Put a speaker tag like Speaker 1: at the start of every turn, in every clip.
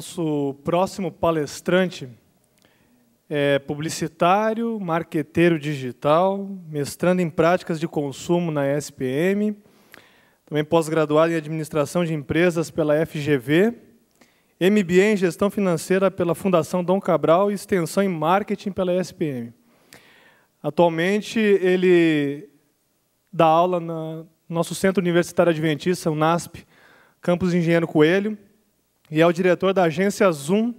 Speaker 1: Nosso próximo palestrante é publicitário, marqueteiro digital, mestrando em práticas de consumo na SPM, também pós-graduado em administração de empresas pela FGV, MBA em gestão financeira pela Fundação Dom Cabral e extensão em marketing pela SPM. Atualmente, ele dá aula no nosso Centro Universitário Adventista, o NASP, Campus Engenheiro Coelho, e é o diretor da agência Zoom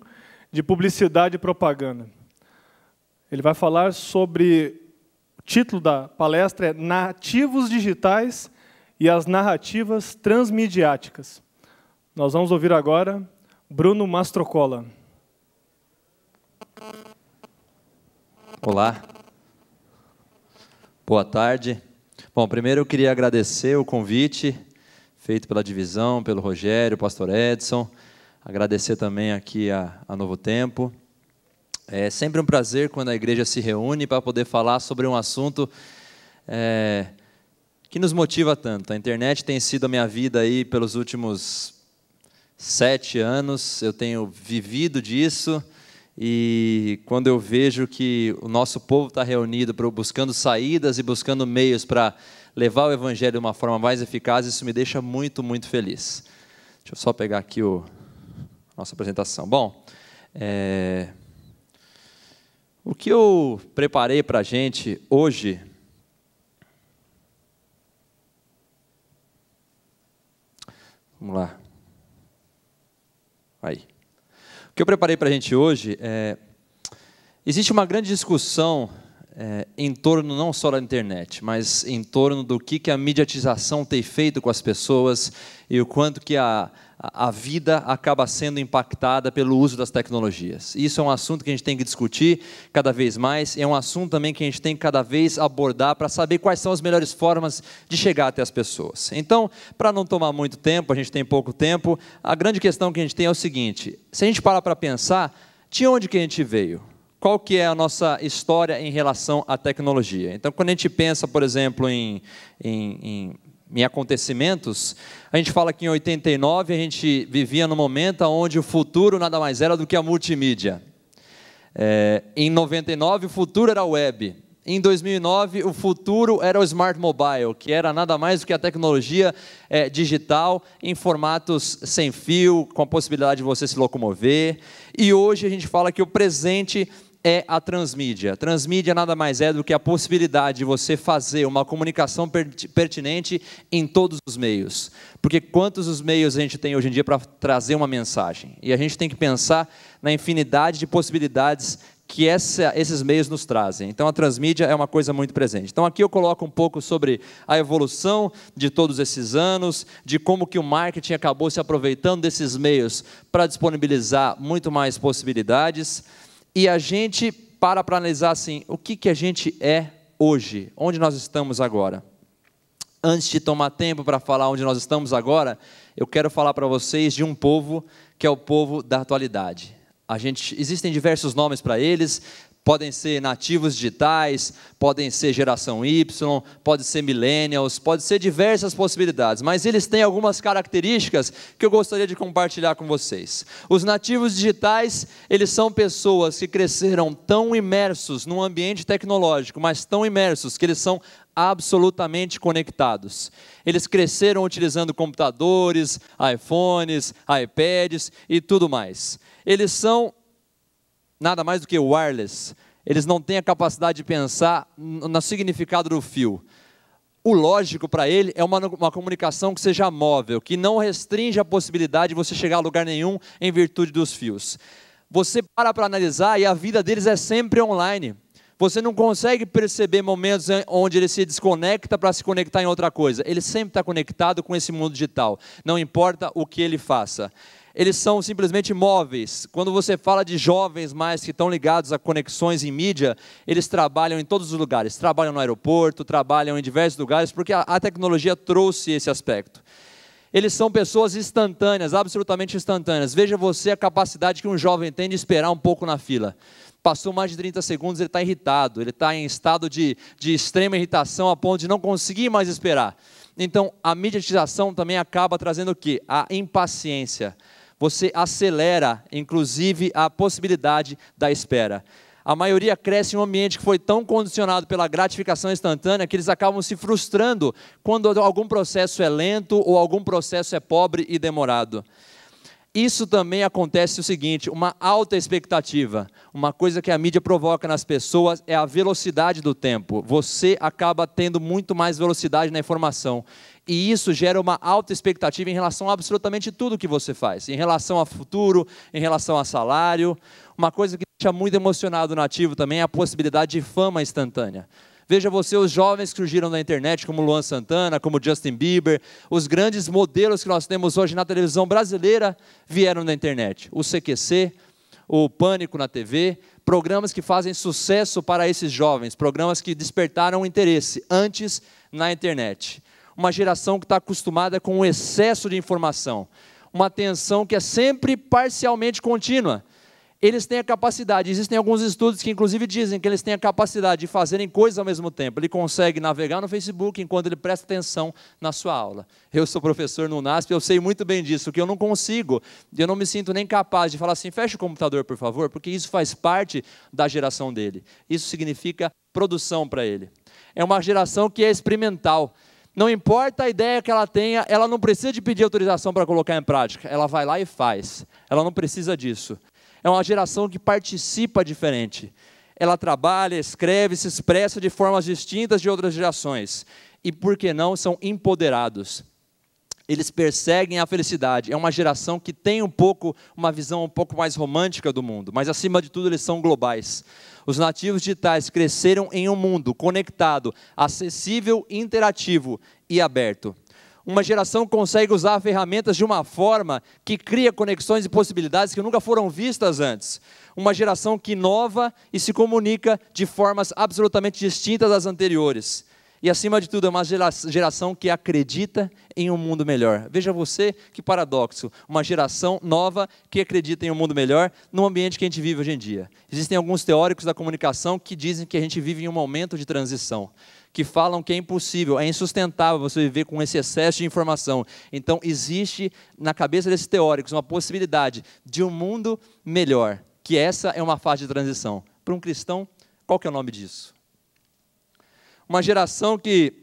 Speaker 1: de Publicidade e Propaganda. Ele vai falar sobre... O título da palestra é Nativos Digitais e as Narrativas Transmediáticas. Nós vamos ouvir agora Bruno Mastrocola.
Speaker 2: Olá. Boa tarde. Bom, primeiro eu queria agradecer o convite feito pela divisão, pelo Rogério, pastor Edson. Agradecer também aqui a Novo Tempo. É sempre um prazer quando a igreja se reúne para poder falar sobre um assunto que nos motiva tanto. A internet tem sido a minha vida aí pelos últimos 7 anos, eu tenho vivido disso, e quando eu vejo que o nosso povo está reunido buscando saídas e buscando meios para levar o evangelho de uma forma mais eficaz, isso me deixa muito, muito feliz. Deixa eu só pegar aqui a nossa apresentação. Bom, o que eu preparei para a gente hoje... Vamos lá. Aí. O que eu preparei para a gente hoje existe uma grande discussão em torno não só da internet, mas em torno do que a mediatização tem feito com as pessoas e o quanto que a vida acaba sendo impactada pelo uso das tecnologias. Isso é um assunto que a gente tem que discutir cada vez mais, e é um assunto também que a gente tem que cada vez abordar para saber quais são as melhores formas de chegar até as pessoas. Então, para não tomar muito tempo, a gente tem pouco tempo, a grande questão que a gente tem é o seguinte: se a gente parar para pensar, de onde que a gente veio? Qual que é a nossa história em relação à tecnologia? Então, quando a gente pensa, por exemplo, em acontecimentos, a gente fala que em 89 a gente vivia num momento onde o futuro nada mais era do que a multimídia. Em 99 o futuro era a web. Em 2009 o futuro era o smart mobile, que era nada mais do que a tecnologia digital em formatos sem fio, com a possibilidade de você se locomover. E hoje a gente fala que o presente é a transmídia. Transmídia nada mais é do que a possibilidade de você fazer uma comunicação pertinente em todos os meios. Porque quantos os meios a gente tem hoje em dia para trazer uma mensagem? E a gente tem que pensar na infinidade de possibilidades que esses meios nos trazem. Então, a transmídia é uma coisa muito presente. Então, aqui eu coloco um pouco sobre a evolução de todos esses anos, de como que o marketing acabou se aproveitando desses meios para disponibilizar muito mais possibilidades. E a gente para analisar assim, o que a gente é hoje, onde nós estamos agora. Antes de tomar tempo para falar onde nós estamos agora, eu quero falar para vocês de um povo que é o povo da atualidade. Existem diversos nomes para eles, podem ser nativos digitais, podem ser geração Y, pode ser millennials, pode ser diversas possibilidades, mas eles têm algumas características que eu gostaria de compartilhar com vocês. Os nativos digitais, eles são pessoas que cresceram tão imersos num ambiente tecnológico, mas tão imersos que eles são absolutamente conectados. Eles cresceram utilizando computadores, iPhones, iPads e tudo mais. Eles são nada mais do que wireless. Eles não têm a capacidade de pensar no significado do fio. O lógico para ele é uma comunicação que seja móvel, que não restringe a possibilidade de você chegar a lugar nenhum em virtude dos fios. Você para analisar e a vida deles é sempre online. Você não consegue perceber momentos onde ele se desconecta para se conectar em outra coisa. Ele sempre está conectado com esse mundo digital, não importa o que ele faça. Eles são simplesmente móveis. Quando você fala de jovens mais que estão ligados a conexões em mídia, eles trabalham em todos os lugares. Trabalham no aeroporto, trabalham em diversos lugares, porque a tecnologia trouxe esse aspecto. Eles são pessoas instantâneas, absolutamente instantâneas. Veja você a capacidade que um jovem tem de esperar um pouco na fila. Passou mais de 30 segundos, ele está irritado, ele está em estado de extrema irritação a ponto de não conseguir mais esperar. Então, a mediatização também acaba trazendo o quê? A impaciência. você acelera, inclusive, a possibilidade da espera. A maioria cresce em um ambiente que foi tão condicionado pela gratificação instantânea que eles acabam se frustrando quando algum processo é lento ou algum processo é pobre e demorado. Isso também acontece o seguinte, uma alta expectativa. Uma coisa que a mídia provoca nas pessoas é a velocidade do tempo. Você acaba tendo muito mais velocidade na informação. E isso gera uma alta expectativa em relação a absolutamente tudo que você faz. Em relação ao futuro, em relação a salário. Uma coisa que deixa muito emocionado o nativo também é a possibilidade de fama instantânea. Veja você, os jovens que surgiram na internet, como Luan Santana, como Justin Bieber, os grandes modelos que nós temos hoje na televisão brasileira vieram da internet. O CQC, o Pânico na TV, programas que fazem sucesso para esses jovens, programas que despertaram interesse antes na internet. Uma geração que está acostumada com o excesso de informação, uma atenção que é sempre parcialmente contínua. Eles têm a capacidade, existem alguns estudos que inclusive dizem que eles têm a capacidade de fazerem coisas ao mesmo tempo. Ele consegue navegar no Facebook enquanto ele presta atenção na sua aula. Eu sou professor no UNASP, eu sei muito bem disso, que eu não consigo, eu não me sinto nem capaz de falar assim, fecha o computador, por favor, porque isso faz parte da geração dele. Isso significa produção para ele. É uma geração que é experimental. Não importa a ideia que ela tenha, ela não precisa de pedir autorização para colocar em prática. Ela vai lá e faz. Ela não precisa disso. É uma geração que participa diferente. Ela trabalha, escreve, se expressa de formas distintas de outras gerações. E, por que não, são empoderados. Eles perseguem a felicidade. É uma geração que tem uma visão um pouco mais romântica do mundo. Mas, acima de tudo, eles são globais. Os nativos digitais cresceram em um mundo conectado, acessível, interativo e aberto. Uma geração consegue usar ferramentas de uma forma que cria conexões e possibilidades que nunca foram vistas antes. Uma geração que inova e se comunica de formas absolutamente distintas das anteriores. E, acima de tudo, é uma geração que acredita em um mundo melhor. Veja você, que paradoxo. Uma geração nova que acredita em um mundo melhor no ambiente que a gente vive hoje em dia. Existem alguns teóricos da comunicação que dizem que a gente vive em um momento de transição, que falam que é impossível, é insustentável você viver com esse excesso de informação. Então, existe na cabeça desses teóricos uma possibilidade de um mundo melhor, que essa é uma fase de transição. Para um cristão, qual que é o nome disso? Uma geração que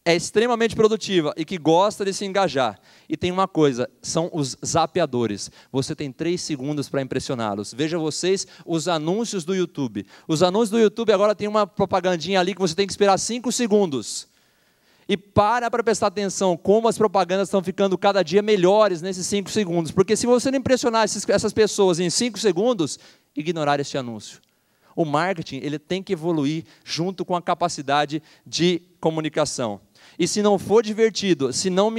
Speaker 2: é extremamente produtiva e que gosta de se engajar. E tem uma coisa, são os zapeadores. Você tem 3 segundos para impressioná-los. Veja vocês os anúncios do YouTube. Os anúncios do YouTube agora tem uma propagandinha ali que você tem que esperar 5 segundos. E para prestar atenção como as propagandas estão ficando cada dia melhores nesses 5 segundos. Porque se você não impressionar essas pessoas em 5 segundos, ignorar este anúncio. O marketing ele tem que evoluir junto com a capacidade de comunicação. E se não for divertido, se não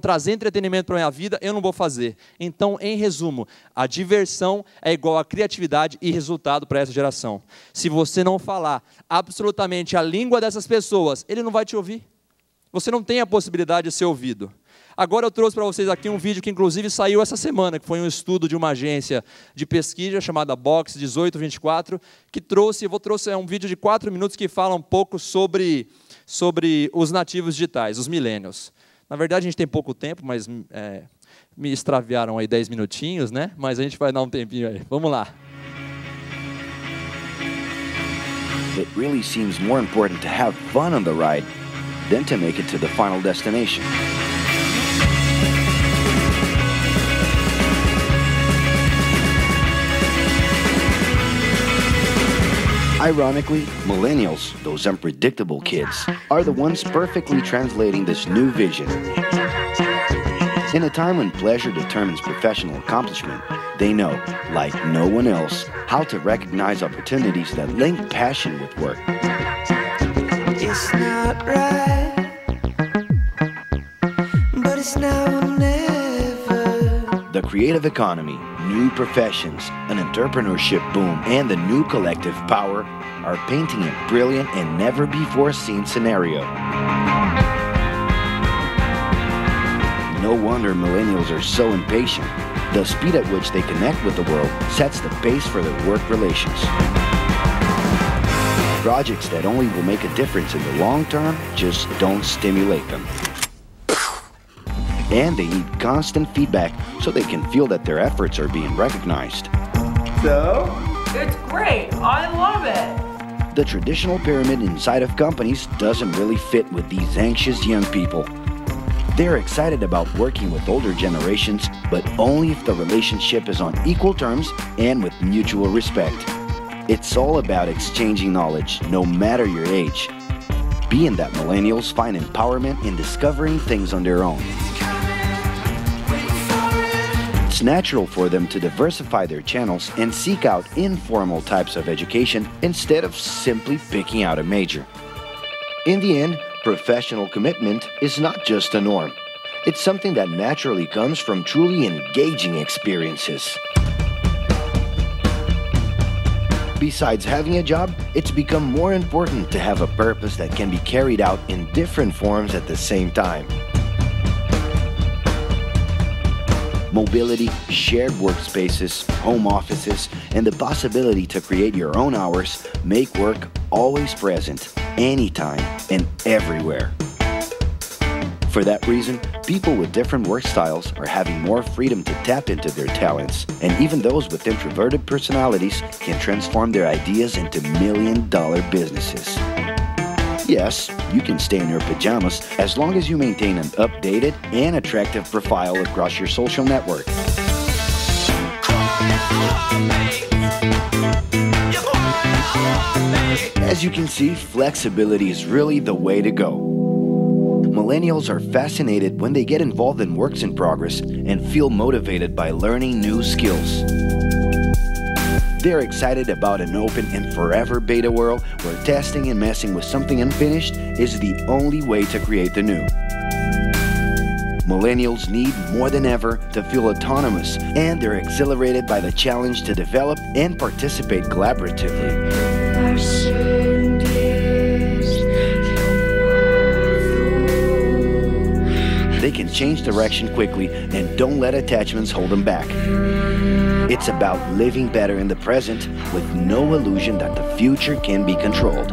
Speaker 2: trazer entretenimento para a minha vida, eu não vou fazer. Então, em resumo, a diversão é igual a criatividade e resultado para essa geração. Se você não falar absolutamente a língua dessas pessoas, ele não vai te ouvir. Você não tem a possibilidade de ser ouvido. Agora eu trouxe para vocês aqui um vídeo que inclusive saiu essa semana, que foi um estudo de uma agência de pesquisa chamada Box 1824, que trouxe um vídeo de 4 minutos que fala um pouco sobre os nativos digitais, os millennials. Na verdade a gente tem pouco tempo, mas me extraviaram aí 10 minutinhos, né? Mas a gente vai dar um tempinho aí. Vamos lá.
Speaker 3: It really seems more important to have fun on the ride than to make it to the final destination. Ironically, millennials, those unpredictable kids, are the ones perfectly translating this new vision. In a time when pleasure determines professional accomplishment, they know, like no one else, how to recognize opportunities that link passion with work.
Speaker 4: It's not right, but it's now or never.
Speaker 3: The creative economy, new professions, an entrepreneurship boom, and the new collective power are painting a brilliant and never-before-seen scenario. No wonder millennials are so impatient. The speed at which they connect with the world sets the pace for their work relations. Projects that only will make a difference in the long term just don't stimulate them. and they need constant feedback so they can feel that their efforts are being recognized.
Speaker 5: So?
Speaker 6: It's great. I love it.
Speaker 3: The traditional pyramid inside of companies doesn't really fit with these anxious young people. They're excited about working with older generations, but only if the relationship is on equal terms and with mutual respect. It's all about exchanging knowledge, no matter your age. Being that millennials find empowerment in discovering things on their own. It's natural for them to diversify their channels and seek out informal types of education instead of simply picking out a major. In the end, professional commitment is not just a norm. It's something that naturally comes from truly engaging experiences. Besides having a job, it's become more important to have a purpose that can be carried out in different forms at the same time. Mobility, shared workspaces, home offices, and the possibility to create your own hours make work always present, anytime and everywhere. For that reason, people with different work styles are having more freedom to tap into their talents, and even those with introverted personalities can transform their ideas into million-dollar businesses. Yes, you can stay in your pajamas as long as you maintain an updated and attractive profile across your social network. As you can see, flexibility is really the way to go. Millennials are fascinated when they get involved in works in progress and feel motivated by learning new skills. They're excited about an open and forever beta world where testing and messing with something unfinished is the only way to create the new. Millennials need more than ever to feel autonomous, and they're exhilarated by the challenge to develop and participate collaboratively. They can change direction quickly and don't let attachments hold them back. It's about living better in the present with no illusion that the future can be controlled.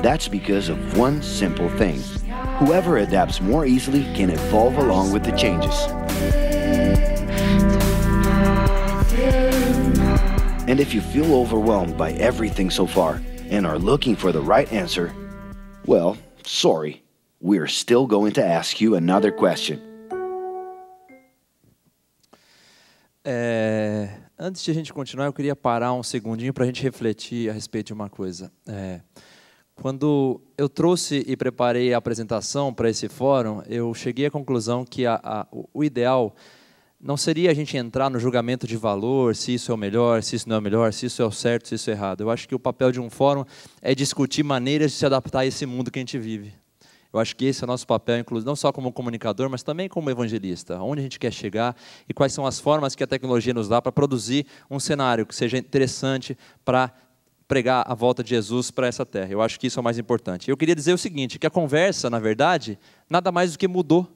Speaker 3: That's because of one simple thing. Whoever adapts more easily can evolve along with the changes. And if you feel overwhelmed by everything so far and are looking for the right answer, well, sorry. We're still going to ask you another question.
Speaker 2: Antes de a gente continuar, eu queria parar um segundinho para a gente refletir a respeito de uma coisa. Quando eu trouxe e preparei a apresentação para esse fórum, eu cheguei à conclusão que o ideal não seria a gente entrar no julgamento de valor, se isso é o melhor, se isso não é o melhor, se isso é o certo, se isso é errado. Eu acho que o papel de um fórum é discutir maneiras de se adaptar a esse mundo que a gente vive. Eu acho que esse é o nosso papel, inclusive, não só como comunicador, mas também como evangelista. Onde a gente quer chegar e quais são as formas que a tecnologia nos dá para produzir um cenário que seja interessante para pregar a volta de Jesus para essa terra. Eu acho que isso é o mais importante. Eu queria dizer o seguinte, que a conversa, na verdade, nada mais do que mudou.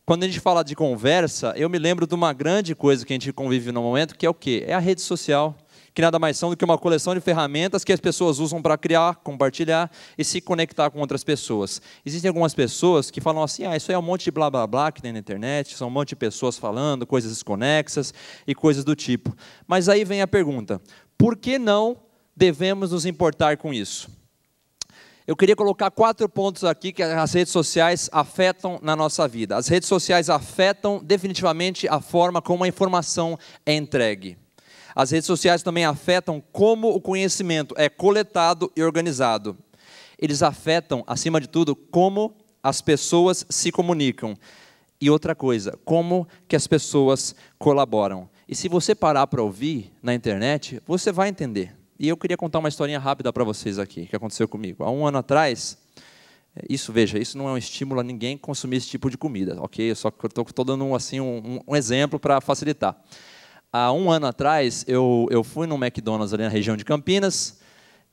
Speaker 2: Quando a gente fala de conversa, eu me lembro de uma grande coisa que a gente convive no momento, que é o quê? É a rede social, que nada mais são do que uma coleção de ferramentas que as pessoas usam para criar, compartilhar e se conectar com outras pessoas. Existem algumas pessoas que falam assim, isso aí é um monte de blá blá blá que tem na internet, são um monte de pessoas falando, coisas desconexas e coisas do tipo. Mas aí vem a pergunta, por que não devemos nos importar com isso? Eu queria colocar 4 pontos aqui que as redes sociais afetam na nossa vida. As redes sociais afetam definitivamente a forma como a informação é entregue. As redes sociais também afetam como o conhecimento é coletado e organizado. Eles afetam, acima de tudo, como as pessoas se comunicam. E outra coisa, como que as pessoas colaboram. E se você parar para ouvir na internet, você vai entender. E eu queria contar uma historinha rápida para vocês aqui, que aconteceu comigo. Há um ano atrás, isso não é um estímulo a ninguém consumir esse tipo de comida, ok? Eu só estou dando assim, um exemplo para facilitar. Há um ano atrás, eu fui num McDonald's ali na região de Campinas,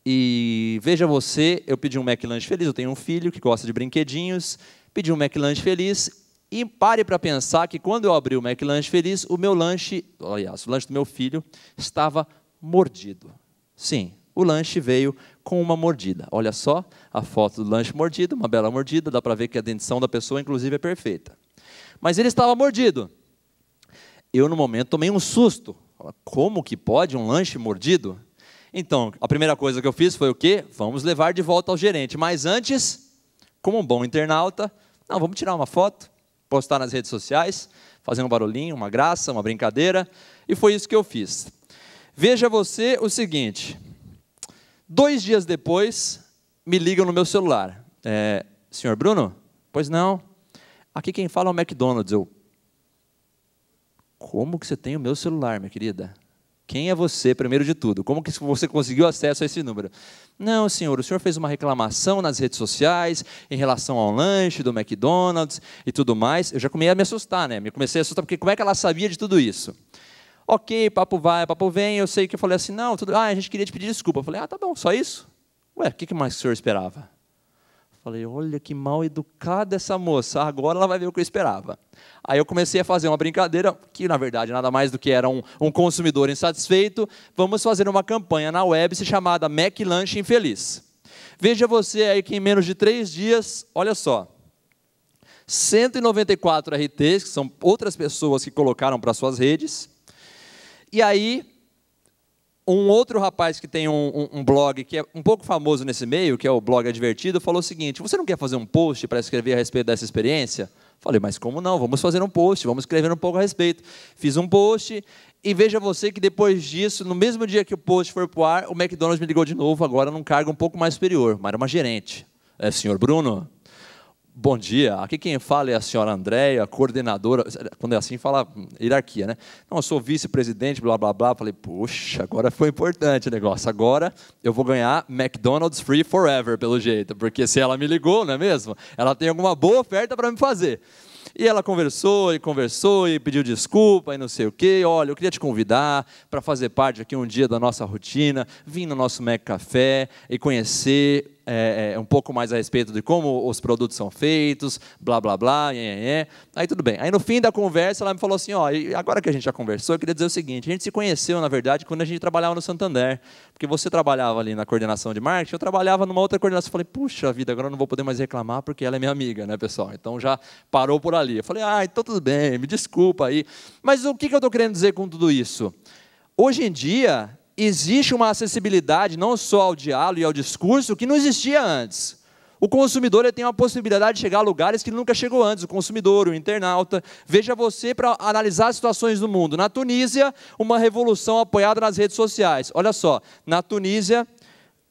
Speaker 2: e veja você, eu pedi um McLanche Feliz, eu tenho um filho que gosta de brinquedinhos, pedi um McLanche Feliz, e pare para pensar que quando eu abri o McLanche Feliz, o meu lanche, aliás, o lanche do meu filho, estava mordido. Sim, O lanche veio com uma mordida. Olha só a foto do lanche mordido, uma bela mordida, dá para ver que a dentição da pessoa, inclusive, é perfeita. Mas ele estava mordido. Eu, no momento, tomei um susto. Como que pode um lanche mordido? Então, a primeira coisa que eu fiz foi o quê? Vamos levar de volta ao gerente. Mas antes, como um bom internauta, não, vamos tirar uma foto, postar nas redes sociais, fazer um barulhinho, uma graça, uma brincadeira. E foi isso que eu fiz. Veja você o seguinte. 2 dias depois, me ligam no meu celular. Senhor Bruno? Pois não. Aqui quem fala é o McDonald's. Eu, como que você tem o meu celular, minha querida? Quem é você, primeiro de tudo? Como que você conseguiu acesso a esse número? Não, senhor, o senhor fez uma reclamação nas redes sociais em relação ao lanche do McDonald's e tudo mais. Eu já comecei a me assustar, né? Comecei a assustar, porque como é que ela sabia de tudo isso? Ok, papo vai, papo vem, eu sei que eu falei assim, não, a gente queria te pedir desculpa. Eu falei, tá bom, só isso? Ué, o que mais que o senhor esperava? Eu falei, olha que mal educada essa moça, agora ela vai ver o que eu esperava. Aí eu comecei a fazer uma brincadeira, que na verdade nada mais do que era um consumidor insatisfeito. Vamos fazer uma campanha na web chamada McLanche Infeliz. Veja você aí que em menos de 3 dias, olha só, 194 RTs, que são outras pessoas que colocaram para suas redes. E aí, um outro rapaz que tem um blog que é um pouco famoso nesse meio, que é o Blog Advertido, falou o seguinte, você não quer fazer um post para escrever a respeito dessa experiência? Falei, mas como não? Vamos fazer um post, vamos escrever um pouco a respeito. Fiz um post e veja você que depois disso, no mesmo dia que o post foi para o ar, o McDonald's me ligou de novo, agora num cargo um pouco mais superior, mas era uma gerente. Senhor Bruno? Bom dia, aqui quem fala é a senhora Andréia, coordenadora, quando é assim fala hierarquia, né? Não, eu sou vice-presidente, blá, blá, blá. Falei, puxa, agora foi importante o negócio. Agora eu vou ganhar McDonald's Free Forever, pelo jeito, porque se ela me ligou, não é mesmo? Ela tem alguma boa oferta para me fazer. E ela conversou e pediu desculpa e não sei o quê. Olha, eu queria te convidar para fazer parte aqui um dia da nossa rotina, vir no nosso Mac Café e conhecer um pouco mais a respeito de como os produtos são feitos, blá, blá, blá, Aí tudo bem. Aí no fim da conversa ela me falou assim, agora que a gente já conversou, eu queria dizer o seguinte, a gente se conheceu, na verdade, quando a gente trabalhava no Santander, porque você trabalhava ali na coordenação de marketing, eu trabalhava numa outra coordenação. Eu falei, puxa vida, agora eu não vou poder mais reclamar porque ela é minha amiga, né, pessoal? Então já parou por ali. Eu falei, então tudo bem, me desculpa aí. Mas o que eu estou querendo dizer com tudo isso? Hoje em dia, existe uma acessibilidade não só ao diálogo e ao discurso que não existia antes. O consumidor ele tem uma possibilidade de chegar a lugares que ele nunca chegou antes. O consumidor, o internauta. Veja você para analisar as situações do mundo. Na Tunísia, uma revolução apoiada nas redes sociais. Olha só, na Tunísia,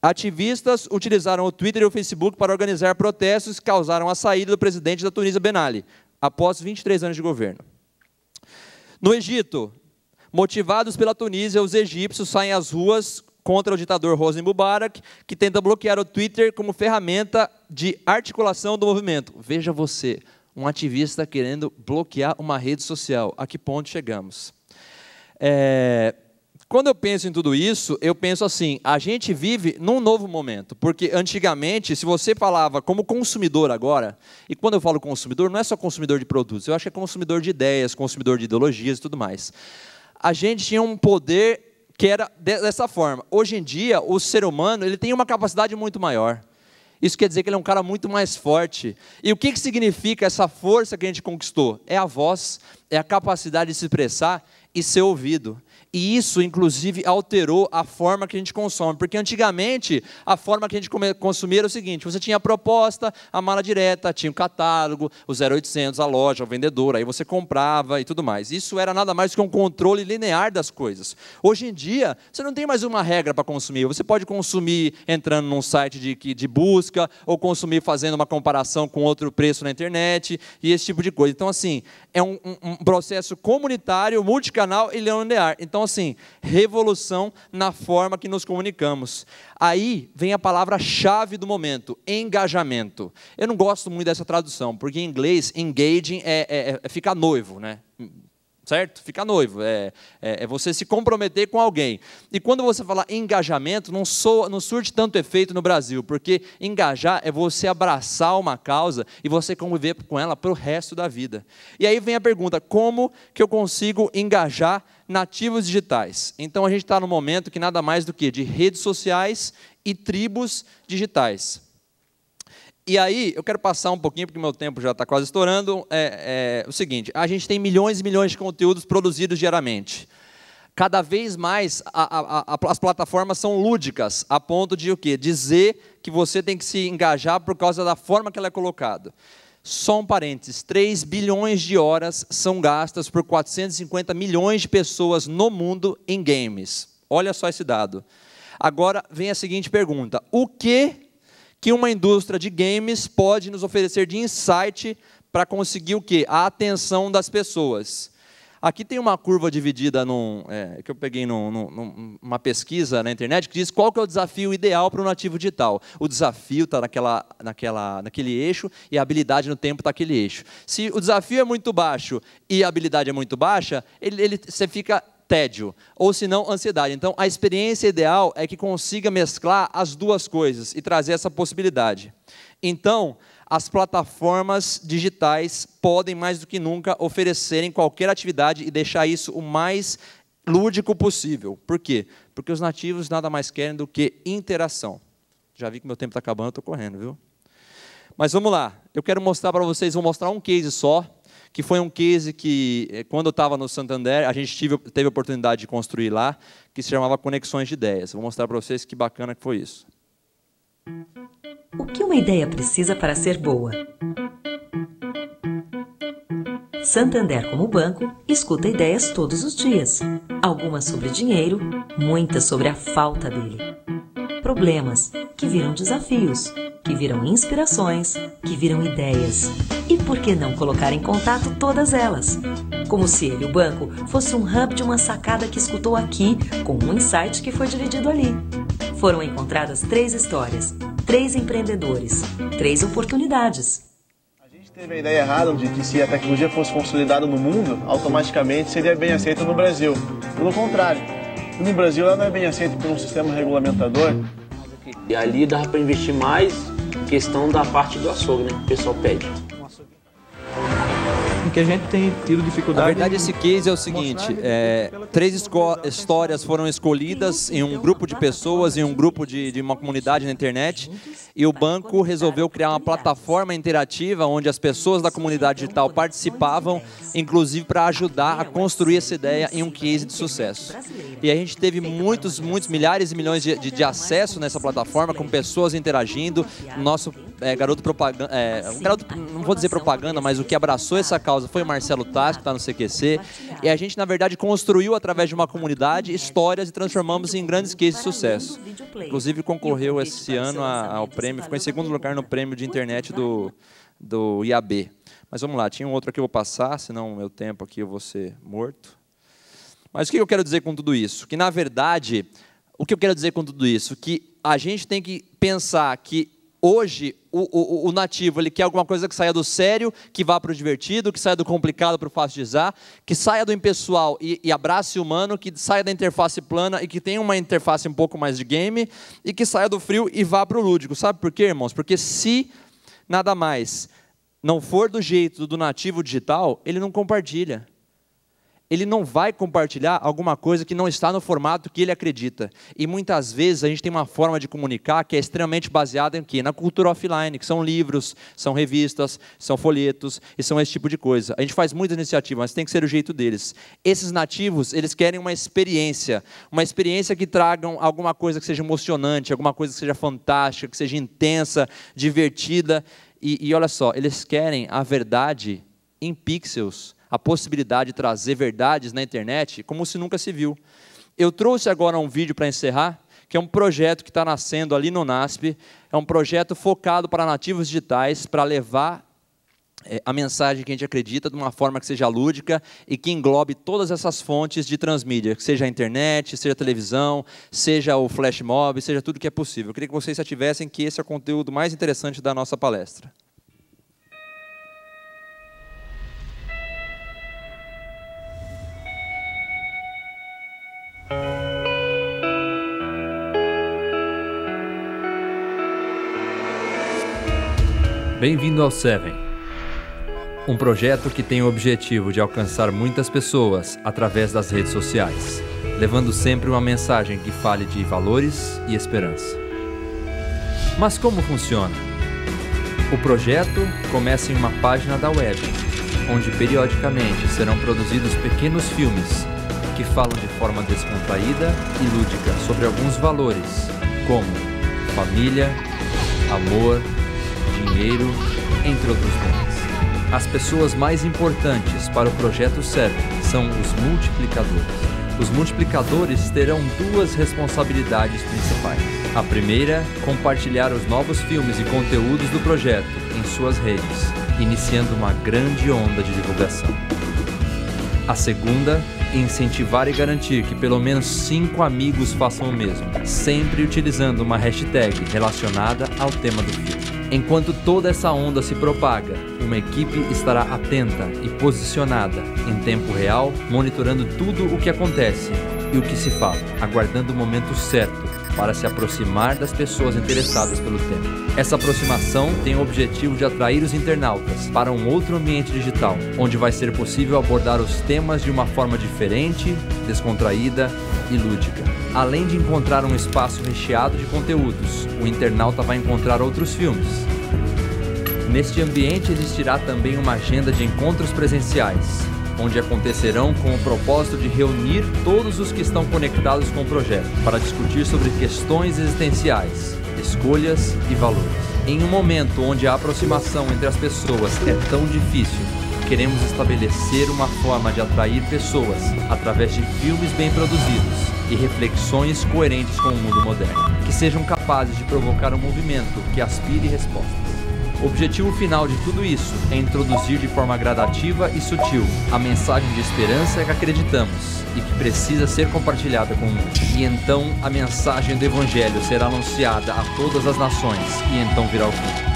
Speaker 2: ativistas utilizaram o Twitter e o Facebook para organizar protestos que causaram a saída do presidente da Tunísia, Ben Ali, após 23 anos de governo. No Egito, motivados pela Tunísia, os egípcios saem às ruas contra o ditador Hosni Mubarak, que tenta bloquear o Twitter como ferramenta de articulação do movimento. Veja você, um ativista querendo bloquear uma rede social. A que ponto chegamos? Quando eu penso em tudo isso, eu penso assim, a gente vive num novo momento, porque antigamente, se você falava como consumidor agora, e quando eu falo consumidor, não é só consumidor de produtos, eu acho que é consumidor de ideias, consumidor de ideologias e tudo mais. A gente tinha um poder que era dessa forma. Hoje em dia, o ser humano ele tem uma capacidade muito maior. Isso quer dizer que ele é um cara muito mais forte. E o que significa essa força que a gente conquistou? É a voz, é a capacidade de se expressar e ser ouvido. E isso, inclusive, alterou a forma que a gente consome. Porque, antigamente, a forma que a gente consumia era o seguinte, você tinha a proposta, a mala direta, tinha o catálogo, o 0800, a loja, o vendedor, aí você comprava e tudo mais. Isso era nada mais do que um controle linear das coisas. Hoje em dia, você não tem mais uma regra para consumir. Você pode consumir entrando num site de busca, ou consumir fazendo uma comparação com outro preço na internet, e esse tipo de coisa. Então, assim, é um processo comunitário, multicanal e linear. Então, assim, revolução na forma que nos comunicamos. Aí vem a palavra-chave do momento, engajamento. Eu não gosto muito dessa tradução, porque em inglês, engaging é ficar noivo, né? certo? Ficar noivo, é você se comprometer com alguém. E quando você fala engajamento, não surte tanto efeito no Brasil, porque engajar é você abraçar uma causa e você conviver com ela para o resto da vida. E aí vem a pergunta, como que eu consigo engajar nativos digitais? Então a gente está no momento que nada mais do que de redes sociais e tribos digitais. E aí, eu quero passar um pouquinho, porque meu tempo já está quase estourando, o seguinte, a gente tem milhões e milhões de conteúdos produzidos diariamente. Cada vez mais as plataformas são lúdicas, a ponto de o quê? Dizer que você tem que se engajar por causa da forma que ela é colocada. Só um parênteses, 3 bilhões de horas são gastas por 450 milhões de pessoas no mundo em games. Olha só esse dado. Agora vem a seguinte pergunta, o que uma indústria de games pode nos oferecer de insight para conseguir o quê? A atenção das pessoas. Aqui tem uma curva dividida, que eu peguei numa pesquisa na internet, que diz qual que é o desafio ideal para o nativo digital. O desafio está naquele eixo e a habilidade no tempo está naquele eixo. Se o desafio é muito baixo e a habilidade é muito baixa, você fica tédio, ou se não, ansiedade. Então, a experiência ideal é que consiga mesclar as duas coisas e trazer essa possibilidade. Então, as plataformas digitais podem, mais do que nunca, oferecerem qualquer atividade e deixar isso o mais lúdico possível. Por quê? Porque os nativos nada mais querem do que interação. Já vi que meu tempo está acabando, eu estou correndo, viu? Mas vamos lá. Eu quero mostrar para vocês, vou mostrar um case só, que foi um case que, quando eu estava no Santander, a gente teve a oportunidade de construir lá, que se chamava Conexões de Ideias. Vou mostrar para vocês que bacana que foi isso.
Speaker 5: O que uma ideia precisa para ser boa? Santander, como banco, escuta ideias todos os dias. Algumas sobre dinheiro, muitas sobre a falta dele. Problemas, que viram desafios, que viram inspirações, que viram ideias. E por que não colocar em contato todas elas? Como se ele, o banco, fosse um hub de uma sacada que escutou aqui, com um insight que foi dividido ali. Foram encontradas 3 histórias, 3 empreendedores, 3 oportunidades.
Speaker 7: A gente teve a ideia errada de que se a tecnologia fosse consolidada no mundo, automaticamente seria bem aceita no Brasil. Pelo contrário, no Brasil ela não é bem aceita por um sistema regulamentador.
Speaker 8: E ali dá para investir mais em questão da parte do açougue, né? O pessoal pede.
Speaker 9: Que a gente tem tido dificuldade.
Speaker 2: Na verdade, esse case é o seguinte, 3 histórias foram escolhidas em um grupo de pessoas, em um grupo de uma comunidade na internet, e o banco resolveu criar uma plataforma interativa onde as pessoas da comunidade digital participavam, inclusive para ajudar a construir essa ideia em um case de sucesso. E a gente teve muitos, milhares e milhões de acesso nessa plataforma, com pessoas interagindo. Nosso garoto propaganda, não vou dizer propaganda, mas o que abraçou essa causa foi o Marcelo Tassi, que está no CQC, e a gente, na verdade, construiu, através de uma comunidade, histórias e transformamos em grandes cases de sucesso. Inclusive, concorreu esse ano ao prêmio, ficou em 2º lugar no prêmio de internet do IAB. Mas vamos lá, tinha um outro aqui que eu vou passar, senão o meu tempo aqui eu vou ser morto. Mas o que eu quero dizer com tudo isso? Que, na verdade, o que eu quero dizer com tudo isso? Que a gente tem que pensar que hoje, o nativo, ele quer alguma coisa que saia do sério, que vá para o divertido, que saia do complicado para o fácil de usar, que saia do impessoal e abrace o humano, que saia da interface plana e que tenha uma interface um pouco mais de game, e que saia do frio e vá para o lúdico. Sabe por quê, irmãos? Porque se nada mais não for do jeito do nativo digital, ele não compartilha. Ele não vai compartilhar alguma coisa que não está no formato que ele acredita. E muitas vezes a gente tem uma forma de comunicar que é extremamente baseada em quê? Na cultura offline, que são livros, são revistas, são folhetos, e são esse tipo de coisa. A gente faz muitas iniciativas, mas tem que ser o jeito deles. Esses nativos, eles querem uma experiência que tragam alguma coisa que seja emocionante, alguma coisa que seja fantástica, que seja intensa, divertida. E olha só, eles querem a verdade em pixels, a possibilidade de trazer verdades na internet como se nunca se viu. Eu trouxe agora um vídeo para encerrar, que é um projeto que está nascendo ali no NASP, é um projeto focado para nativos digitais, para levar a mensagem que a gente acredita de uma forma que seja lúdica e que englobe todas essas fontes de transmídia, que seja a internet, seja a televisão, seja o flash mob, seja tudo que é possível. Eu queria que vocês ativessem que esse é o conteúdo mais interessante da nossa palestra. Bem-vindo ao Seven, um projeto que tem o objetivo de alcançar muitas pessoas através das redes sociais, levando sempre uma mensagem que fale de valores e esperança. Mas como funciona? O projeto começa em uma página da web, onde periodicamente serão produzidos pequenos filmes que falam de forma descontraída e lúdica sobre alguns valores, como família, amor, dinheiro, entre outros temas. As pessoas mais importantes para o projeto Seven são os multiplicadores. Os multiplicadores terão duas responsabilidades principais. A primeira, compartilhar os novos filmes e conteúdos do projeto em suas redes, iniciando uma grande onda de divulgação. A segunda, incentivar e garantir que pelo menos 5 amigos façam o mesmo, sempre utilizando uma hashtag relacionada ao tema do filme. Enquanto toda essa onda se propaga, uma equipe estará atenta e posicionada em tempo real, monitorando tudo o que acontece e o que se fala, aguardando o momento certo para se aproximar das pessoas interessadas pelo tema. Essa aproximação tem o objetivo de atrair os internautas para um outro ambiente digital, onde vai ser possível abordar os temas de uma forma diferente, descontraída e lúdica. Além de encontrar um espaço recheado de conteúdos, o internauta vai encontrar outros filmes. Neste ambiente existirá também uma agenda de encontros presenciais, onde acontecerão com o propósito de reunir todos os que estão conectados com o projeto para discutir sobre questões existenciais, escolhas e valores. Em um momento onde a aproximação entre as pessoas é tão difícil, queremos estabelecer uma forma de atrair pessoas através de filmes bem produzidos e reflexões coerentes com o mundo moderno, que sejam capazes de provocar um movimento que aspire respostas. O objetivo final de tudo isso é introduzir de forma gradativa e sutil a mensagem de esperança que acreditamos e que precisa ser compartilhada com o mundo. E então a mensagem do Evangelho será anunciada a todas as nações e então virá o fim.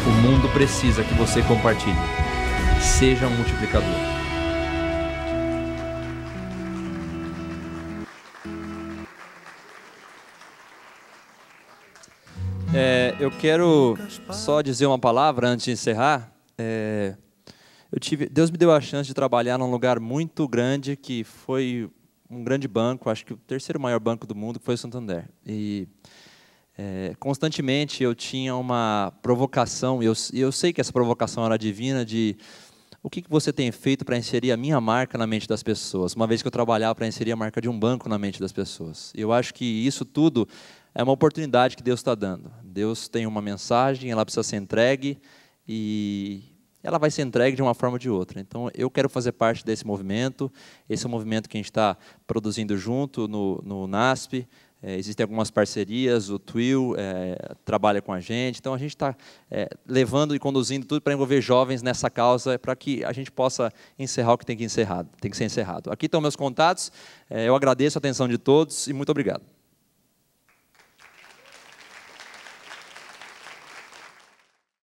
Speaker 2: O mundo precisa que você compartilhe. Seja um multiplicador. Eu quero só dizer uma palavra antes de encerrar. Deus me deu a chance de trabalhar num lugar muito grande, que foi um grande banco, acho que o terceiro maior banco do mundo, que foi o Santander. E constantemente eu tinha uma provocação, e eu sei que essa provocação era divina, de o que você tem feito para inserir a minha marca na mente das pessoas, uma vez que eu trabalhava para inserir a marca de um banco na mente das pessoas. E eu acho que isso tudo é uma oportunidade que Deus está dando. Deus tem uma mensagem, ela precisa ser entregue e ela vai ser entregue de uma forma ou de outra. Então, eu quero fazer parte desse movimento. Esse é um movimento que a gente está produzindo junto no NASP. Existem algumas parcerias, o Twill trabalha com a gente. Então, a gente está levando e conduzindo tudo para envolver jovens nessa causa, para que a gente possa encerrar o que tem que ser encerrado. Aqui estão meus contatos. Eu agradeço a atenção de todos e muito obrigado.